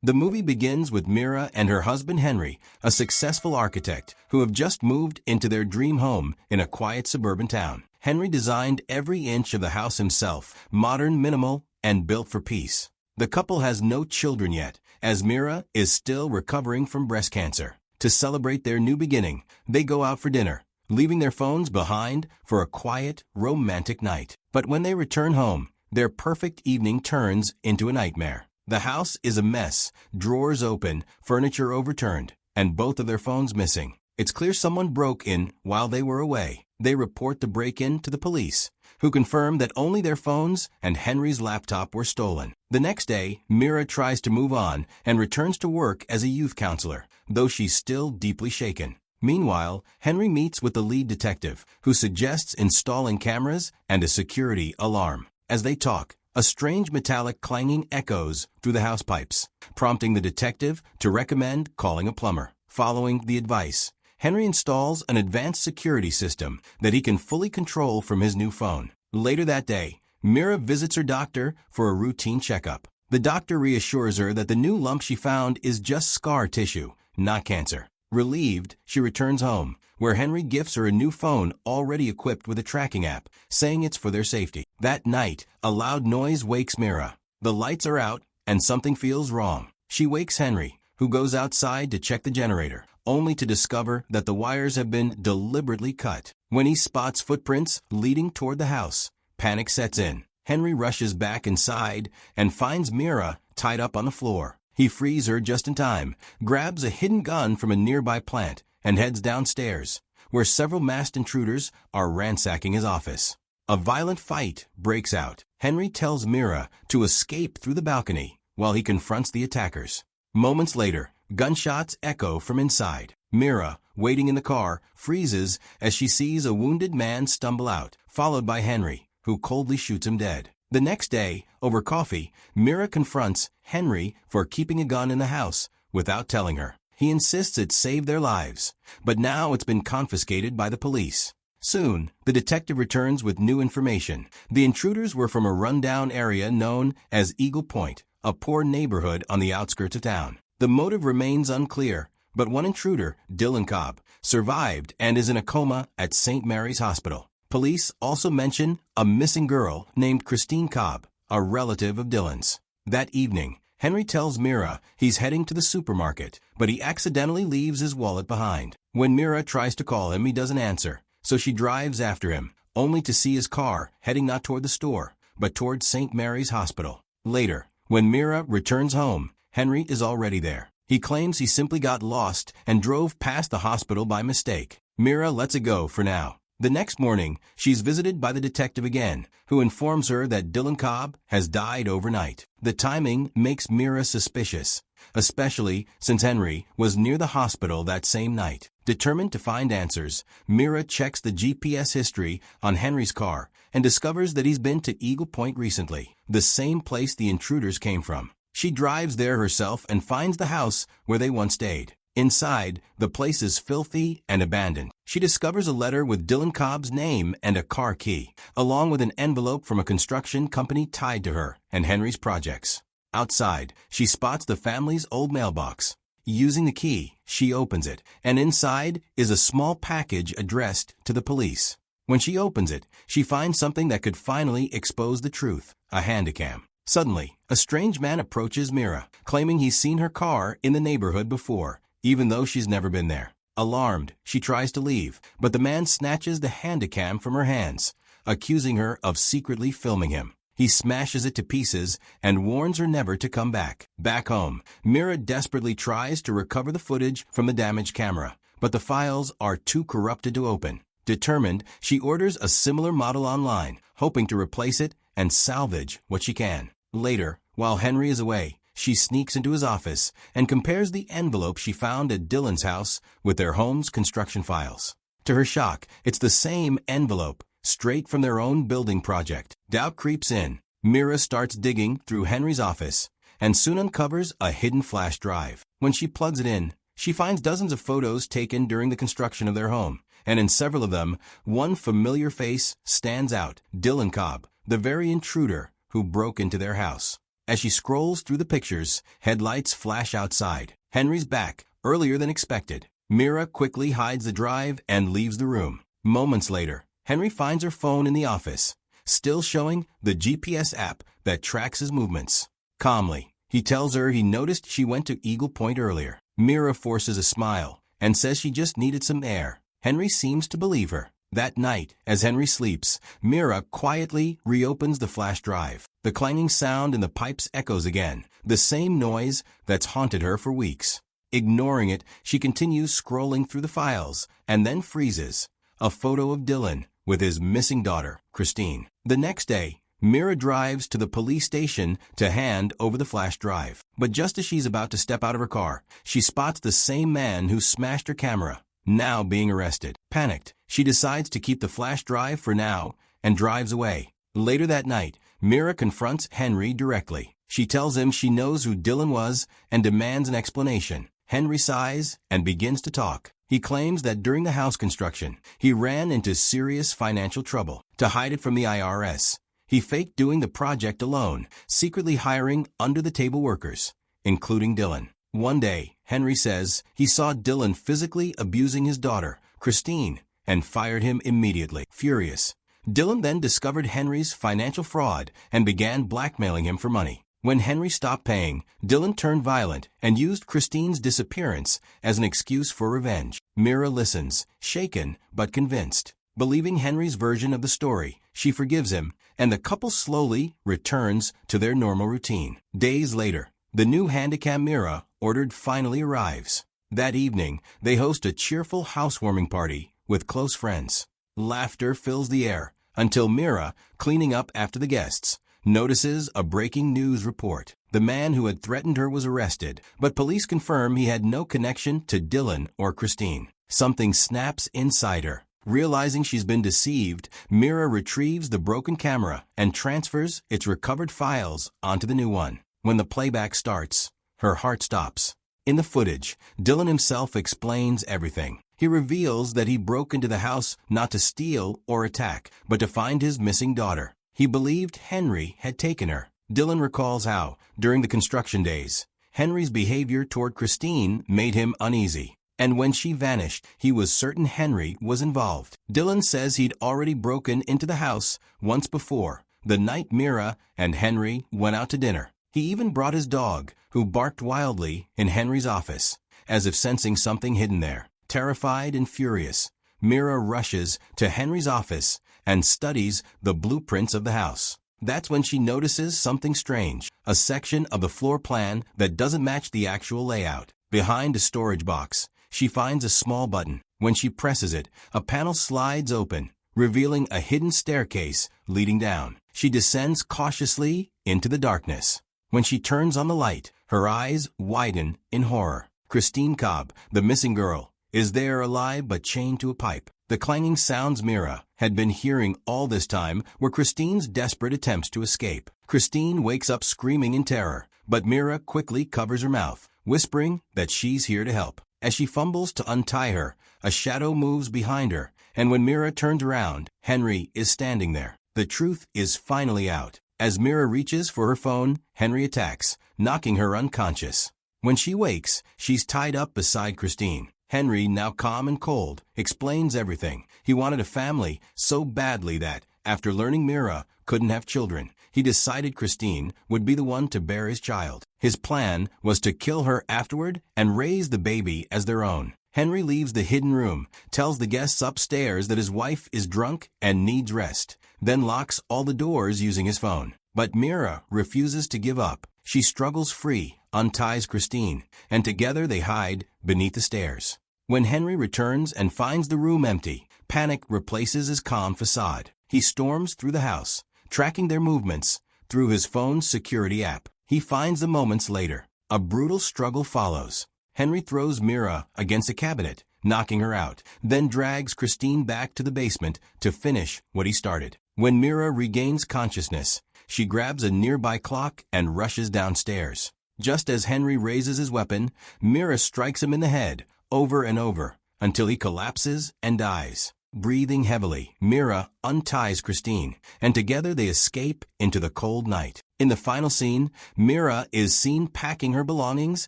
The movie begins with Mira and her husband Henry, a successful architect who have just moved into their dream home in a quiet suburban town. Henry designed every inch of the house himself, modern, minimal, and built for peace. The couple has no children yet, as Mira is still recovering from breast cancer. To celebrate their new beginning, they go out for dinner, leaving their phones behind for a quiet, romantic night. But when they return home, their perfect evening turns into a nightmare. The house is a mess, drawers open, furniture overturned, and both of their phones missing. It's clear someone broke in while they were away. They report the break-in to the police, who confirm that only their phones and Henry's laptop were stolen. The next day, Mira tries to move on and returns to work as a youth counselor, though she's still deeply shaken. Meanwhile, Henry meets with the lead detective, who suggests installing cameras and a security alarm. As they talk, a strange metallic clanging echoes through the house pipes, prompting the detective to recommend calling a plumber. Following the advice, Henry installs an advanced security system that he can fully control from his new phone. Later that day, Mira visits her doctor for a routine checkup. The doctor reassures her that the new lump she found is just scar tissue, not cancer. Relieved, she returns home, where Henry gifts her a new phone already equipped with a tracking app, saying it's for their safety. That night, a loud noise wakes Mira. The lights are out, and something feels wrong. She wakes Henry, who goes outside to check the generator, only to discover that the wires have been deliberately cut. When he spots footprints leading toward the house, panic sets in. Henry rushes back inside and finds Mira tied up on the floor. He frees her just in time, grabs a hidden gun from a nearby plant, and heads downstairs, where several masked intruders are ransacking his office. A violent fight breaks out. Henry tells Mira to escape through the balcony while he confronts the attackers. Moments later, gunshots echo from inside. Mira, waiting in the car, freezes as she sees a wounded man stumble out, followed by Henry, who coldly shoots him dead. The next day, over coffee, Mira confronts Henry for keeping a gun in the house without telling her. He insists it saved their lives, but now it's been confiscated by the police. Soon, the detective returns with new information. The intruders were from a rundown area known as Eagle Point, a poor neighborhood on the outskirts of town. The motive remains unclear, but one intruder, Dylan Cobb, survived and is in a coma at St. Mary's Hospital. Police also mention a missing girl named Christine Cobb, a relative of Dylan's. That evening, Henry tells Mira he's heading to the supermarket, but he accidentally leaves his wallet behind. When Mira tries to call him, he doesn't answer, so she drives after him, only to see his car heading not toward the store, but toward St. Mary's Hospital. Later, when Mira returns home, Henry is already there. He claims he simply got lost and drove past the hospital by mistake. Mira lets it go for now. The next morning, she's visited by the detective again, who informs her that Dylan Cobb has died overnight. The timing makes Mira suspicious, especially since Henry was near the hospital that same night. Determined to find answers, Mira checks the GPS history on Henry's car and discovers that he's been to Eagle Point recently, the same place the intruders came from. She drives there herself and finds the house where they once stayed. Inside, the place is filthy and abandoned. She discovers a letter with Dylan Cobb's name and a car key, along with an envelope from a construction company tied to her and Henry's projects. Outside, she spots the family's old mailbox. Using the key, she opens it, and inside is a small package addressed to the police. When she opens it, she finds something that could finally expose the truth, a handycam. Suddenly, a strange man approaches Mira, claiming he's seen her car in the neighborhood before, even though she's never been there. Alarmed, she tries to leave, but the man snatches the handycam from her hands, accusing her of secretly filming him. He smashes it to pieces and warns her never to come back. Back home, Mira desperately tries to recover the footage from the damaged camera, but the files are too corrupted to open. Determined, she orders a similar model online, hoping to replace it and salvage what she can. Later, while Henry is away, she sneaks into his office and compares the envelope she found at Dylan's house with their home's construction files. To her shock, it's the same envelope, straight from their own building project. Doubt creeps in. Mira starts digging through Henry's office and soon uncovers a hidden flash drive. When she plugs it in, she finds dozens of photos taken during the construction of their home, and in several of them, one familiar face stands out, Dylan Cobb, the very intruder who broke into their house. As she scrolls through the pictures, headlights flash outside. Henry's back, earlier than expected. Mira quickly hides the drive and leaves the room. Moments later, Henry finds her phone in the office, still showing the GPS app that tracks his movements. Calmly, he tells her he noticed she went to Eagle Point earlier. Mira forces a smile and says she just needed some air. Henry seems to believe her. That night, as Henry sleeps, Mira quietly reopens the flash drive. The clanging sound in the pipes echoes again, the same noise that's haunted her for weeks. Ignoring it, she continues scrolling through the files and then freezes. A photo of Dylan with his missing daughter, Christine. The next day, Mira drives to the police station to hand over the flash drive. But just as she's about to step out of her car, she spots the same man who smashed her camera, now being arrested. Panicked, she decides to keep the flash drive for now and drives away. Later that night, Mira confronts Henry directly. She tells him she knows who Dylan was and demands an explanation. Henry sighs and begins to talk. He claims that during the house construction, he ran into serious financial trouble. To hide it from the IRS, he faked doing the project alone, secretly hiring under-the-table workers, including Dylan. One day, Henry says he saw Dylan physically abusing his daughter, Christine, and fired him immediately. Furious, Dylan then discovered Henry's financial fraud and began blackmailing him for money. When Henry stopped paying, Dylan turned violent and used Christine's disappearance as an excuse for revenge. Mira listens, shaken but convinced. Believing Henry's version of the story, she forgives him, and the couple slowly returns to their normal routine. Days later, the new Handycam Mira ordered finally arrives. That evening, they host a cheerful housewarming party with close friends. Laughter fills the air until Mira, cleaning up after the guests, notices a breaking news report. The man who had threatened her was arrested, but police confirm he had no connection to Dylan or Christine. Something snaps inside her. Realizing she's been deceived, Mira retrieves the broken camera and transfers its recovered files onto the new one. When the playback starts, her heart stops. In the footage, Dylan himself explains everything. He reveals that he broke into the house not to steal or attack, but to find his missing daughter. He believed Henry had taken her. Dylan recalls how, during the construction days, Henry's behavior toward Christine made him uneasy. And when she vanished, he was certain Henry was involved. Dylan says he'd already broken into the house once before, the night Mira and Henry went out to dinner. He even brought his dog, who barked wildly in Henry's office, as if sensing something hidden there. Terrified and furious, Mira rushes to Henry's office and studies the blueprints of the house. That's when she notices something strange, a section of the floor plan that doesn't match the actual layout. Behind a storage box, she finds a small button. When she presses it, a panel slides open, revealing a hidden staircase leading down. She descends cautiously into the darkness. When she turns on the light, her eyes widen in horror. Christine Cobb, the missing girl, is there alive but chained to a pipe. The clanging sounds Mira had been hearing all this time were Christine's desperate attempts to escape. Christine wakes up screaming in terror, but Mira quickly covers her mouth, whispering that she's here to help. As she fumbles to untie her, a shadow moves behind her, and when Mira turns around, Henry is standing there. The truth is finally out. As Mira reaches for her phone, Henry attacks, knocking her unconscious. When she wakes, she's tied up beside Christine. Henry, now calm and cold, explains everything. He wanted a family so badly that, after learning Mira couldn't have children, he decided Christine would be the one to bear his child. His plan was to kill her afterward and raise the baby as their own. Henry leaves the hidden room, tells the guests upstairs that his wife is drunk and needs rest, then locks all the doors using his phone. But Mira refuses to give up. She struggles free, unties Christine, and together they hide beneath the stairs. When Henry returns and finds the room empty, panic replaces his calm facade. He storms through the house, tracking their movements through his phone's security app. He finds them moments later. A brutal struggle follows. Henry throws Mira against a cabinet, knocking her out, then drags Christine back to the basement to finish what he started. When Mira regains consciousness, she grabs a nearby clock and rushes downstairs. Just as Henry raises his weapon, Mira strikes him in the head over and over until he collapses and dies. Breathing heavily, Mira unties Christine, and together they escape into the cold night. In the final scene, Mira is seen packing her belongings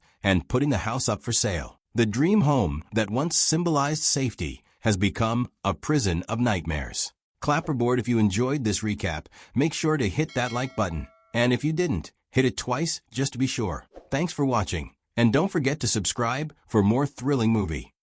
and putting the house up for sale. The dream home that once symbolized safety has become a prison of nightmares. Clapperboard, if you enjoyed this recap, make sure to hit that like button. And if you didn't, hit it twice just to be sure. Thanks for watching, and don't forget to subscribe for more thrilling movie